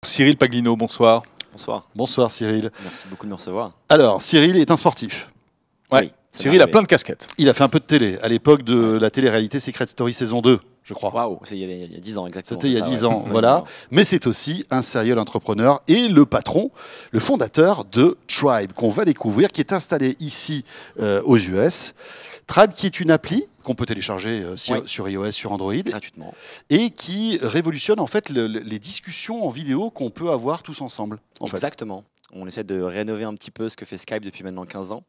Cyril Paglino, bonsoir. Bonsoir. Bonsoir Cyril. Merci beaucoup de me recevoir. Alors, Cyril est un sportif. Ouais. Oui, Cyril a plein de casquettes. Il a fait un peu de télé à l'époque de la télé-réalité Secret Story saison 2, je crois. Waouh, c'est il y a 10 ans exactement. C'était il y a 10 ans, Ouais. voilà. Mais c'est aussi un serial entrepreneur et le patron, le fondateur de Tribe, qu'on va découvrir, qui est installé ici aux US. Tribe, qui est une appli qu'on peut télécharger sur iOS, sur Android, Gratuitement. et qui révolutionne en fait les discussions en vidéo qu'on peut avoir tous ensemble. Exactement. On essaie de rénover un petit peu ce que fait Skype depuis maintenant 15 ans,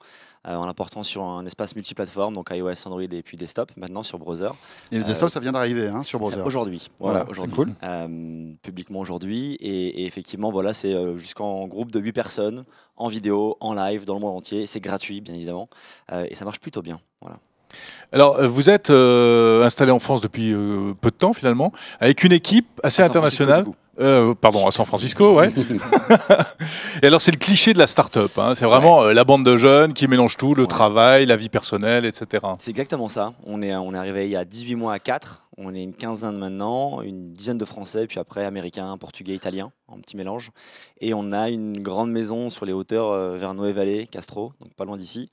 en l'apportant sur un espace multiplateforme, donc iOS, Android et puis desktop, maintenant sur browser. Et le desktop, ça vient d'arriver sur browser. Aujourd'hui, Voilà, aujourd'hui. c'est cool. Publiquement aujourd'hui, et effectivement, voilà, c'est jusqu'en groupe de 8 personnes, en vidéo, en live, dans le monde entier. C'est gratuit, bien évidemment, et ça marche plutôt bien. Voilà. Alors, vous êtes installé en France depuis peu de temps finalement, avec une équipe assez À San Francisco, internationale. du coup. Pardon, à San Francisco, ouais. Et alors, c'est le cliché de la start-up. Hein. C'est vraiment la bande de jeunes qui mélange tout, le travail, la vie personnelle, etc. C'est exactement ça. On est arrivé il y a 18 mois à 4. On est une quinzaine maintenant, une dizaine de Français, puis après Américains, Portugais, Italiens, en petit mélange. Et on a une grande maison sur les hauteurs vers Noé-Vallée, Castro, donc pas loin d'ici.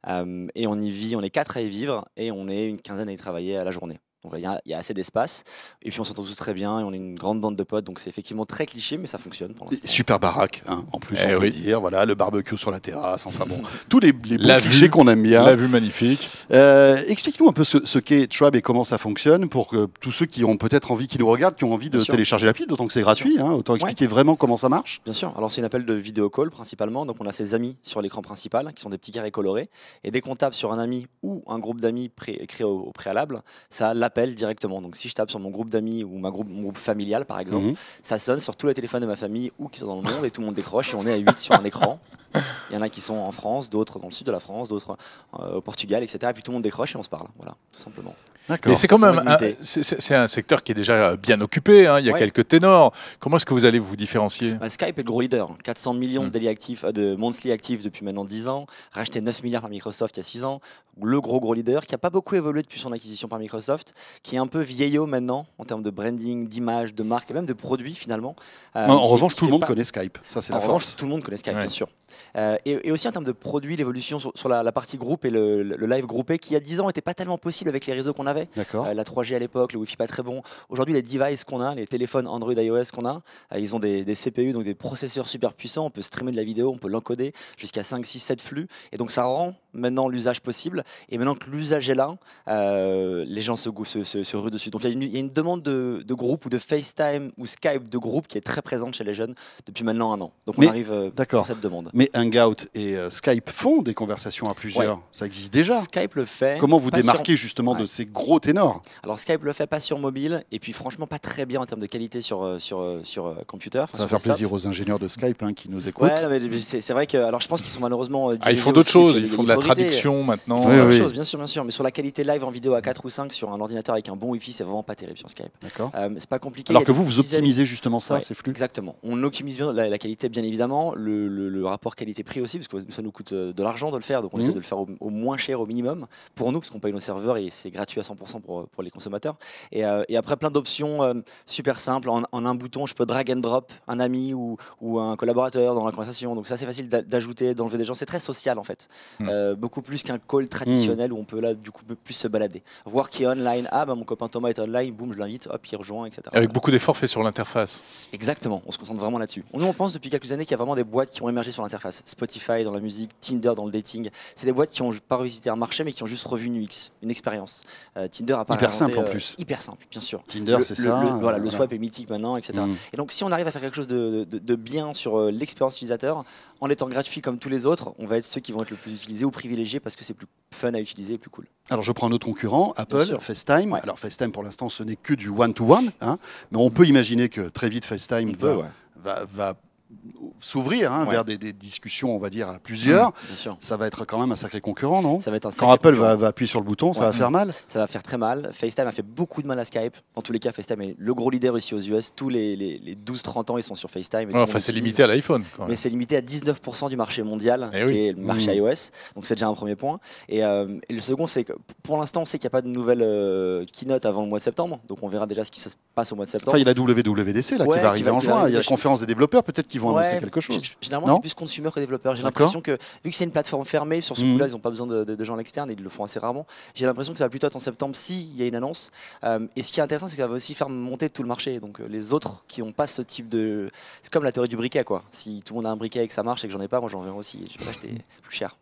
Et on y vit, on est 4 à y vivre, et on est une quinzaine à y travailler à la journée. Donc il y a assez d'espace, et puis on s'entend tous très bien, et on est une grande bande de potes, donc c'est effectivement très cliché, mais ça fonctionne pour l'instant. Super baraque, hein, en plus, on peut oui. dire. Voilà, le barbecue sur la terrasse, enfin bon, tous les bons La clichés vue, qu'on aime bien. La vue magnifique. Explique-nous un peu ce qu'est Tribe et comment ça fonctionne pour que tous ceux qui ont peut-être envie, qui nous regardent, qui ont envie de Bien sûr. télécharger l'appli, d'autant que c'est gratuit, hein, autant expliquer vraiment comment ça marche. Bien sûr, alors c'est une appel de vidéo call principalement, donc on a ses amis sur l'écran principal qui sont des petits carrés colorés, et dès qu'on tape sur un ami ou un groupe d'amis créé au préalable, ça l'appelle directement. Donc si je tape sur mon groupe d'amis ou mon groupe familial par exemple, ça sonne sur tous les téléphones de ma famille ou qui sont dans le monde, et tout le monde décroche, et on est à 8 sur un écran. Il y en a qui sont en France, d'autres dans le sud de la France, d'autres au Portugal, etc. Et puis tout le monde décroche et on se parle, voilà, tout simplement. D'accord. Mais c'est quand même limité. c'est un secteur qui est déjà bien occupé. Hein. Il y a quelques ténors. Comment est-ce que vous allez vous différencier? Skype est le gros leader. 400 millions de daily actifs, de monthly actifs depuis maintenant 10 ans. Racheté 9 milliards par Microsoft il y a 6 ans. Le gros leader qui n'a pas beaucoup évolué depuis son acquisition par Microsoft, qui est un peu vieillot maintenant en termes de branding, d'image, de marque et même de produits finalement. En revanche, tout le monde connaît Skype. Ça, c'est la force. En revanche, tout le monde connaît Skype, bien sûr. Et aussi en termes de produits, l'évolution sur la partie groupe et le live groupé qui il y a 10 ans n'était pas tellement possible avec les réseaux qu'on avait. D'accord. La 3G à l'époque, le Wi-Fi pas très bon. Aujourd'hui, les devices qu'on a, les téléphones Android, iOS qu'on a, ils ont des CPU, donc des processeurs super puissants. On peut streamer de la vidéo, on peut l'encoder jusqu'à 5, 6, 7 flux. Et donc ça rend maintenant l'usage possible. Et maintenant que l'usage est là, les gens se ruent dessus. Donc il y a une demande de groupe ou de FaceTime ou Skype de groupe qui est très présente chez les jeunes depuis maintenant 1 an. Donc on arrive pour cette demande. Mais Hangout et Skype font des conversations à plusieurs. Ça existe déjà. Skype le fait. Comment vous démarquez justement de ces gros ténors? Alors Skype le fait pas sur mobile, et puis franchement pas très bien en termes de qualité sur computer. Ça va faire plaisir aux ingénieurs de Skype qui nous écoutent. Ouais, mais c'est vrai que alors je pense qu'ils sont malheureusement ils font d'autres choses, ils font de la traduction maintenant. Choses, bien sûr, mais sur la qualité live en vidéo à 4 ou 5 sur un ordinateur avec un bon Wi-Fi, c'est vraiment pas terrible sur Skype. D'accord. C'est pas compliqué. Alors que vous optimisez justement ça, ces flux. Exactement. On optimise bien la qualité, bien évidemment, le rapport qualité-prix aussi, parce que ça nous coûte de l'argent de le faire, donc on essaie de le faire au moins cher, au minimum, pour nous, parce qu'on paye nos serveurs et c'est gratuit à 100% pour les consommateurs. Et après, plein d'options super simples. En un bouton, je peux drag and drop un ami ou un collaborateur dans la conversation. Donc, c'est assez facile d'ajouter, d'enlever des gens. C'est très social, en fait. Beaucoup plus qu'un call traditionnel où on peut là, du coup, plus se balader. Voir qui est online. Ah, mon copain Thomas est online. Boum, je l'invite. Hop, il rejoint, etc. Avec beaucoup d'efforts faits sur l'interface. Exactement. On se concentre vraiment là-dessus. Nous, on pense depuis quelques années qu'il y a vraiment des boîtes qui ont émergé sur l'interface. Spotify dans la musique, Tinder dans le dating. C'est des boîtes qui n'ont pas réussi un marché, mais qui ont juste revu une UX, une expérience. Tinder a pas hyper simple en plus. Hyper simple, bien sûr. Tinder, c'est ça. Voilà, le swipe est mythique maintenant, etc. Et donc, si on arrive à faire quelque chose de bien sur l'expérience utilisateur, en étant gratuit comme tous les autres, on va être ceux qui vont être le plus utilisés ou privilégiés parce que c'est plus fun à utiliser et plus cool. Alors, je prends un autre concurrent, Apple, FaceTime. Alors, FaceTime, pour l'instant, ce n'est que du one-to-one, hein, mais on peut imaginer que très vite, FaceTime va s'ouvrir Ouais. vers des discussions, on va dire, à plusieurs. Bien sûr. Ça va être quand même un sacré concurrent, non? Ça va être un Quand sacré Apple concurrent. va appuyer sur le bouton, ça Ouais. va faire mal. Ça va faire très mal. FaceTime a fait beaucoup de mal à Skype. Dans tous les cas, FaceTime est le gros leader ici aux US. Tous les 12-30 ans, ils sont sur FaceTime. et tout le Enfin, monde c'est l'utilise. limité à l'iPhone. quand même. Mais c'est limité à 19% du marché mondial, Eh qui oui. est le marché iOS. Donc c'est déjà un premier point. Et le second, c'est que pour l'instant, on sait qu'il n'y a pas de nouvelle keynote avant le mois de septembre. Donc on verra déjà ce qui se passe au mois de septembre. Enfin, il y a la WWDC là, Ouais, qui va arriver en qui va juin. Il y a arriver. la conférence des développeurs, peut-être qu'ils vont annoncer Ouais, quelque chose. Généralement, Non c'est plus consumer que développeur. J'ai D'accord. l'impression que, vu que c'est une plateforme fermée, sur ce coup-là, ils n'ont pas besoin de gens externes, ils le font assez rarement. J'ai l'impression que ça va plutôt être en septembre s'il y a une annonce. Et ce qui est intéressant, c'est que ça va aussi faire monter tout le marché. Donc les autres qui n'ont pas ce type de. C'est comme la théorie du briquet, quoi. Si tout le monde a un briquet et que ça marche et que j'en ai pas, moi j'en viens aussi. Je vais l'acheter plus cher.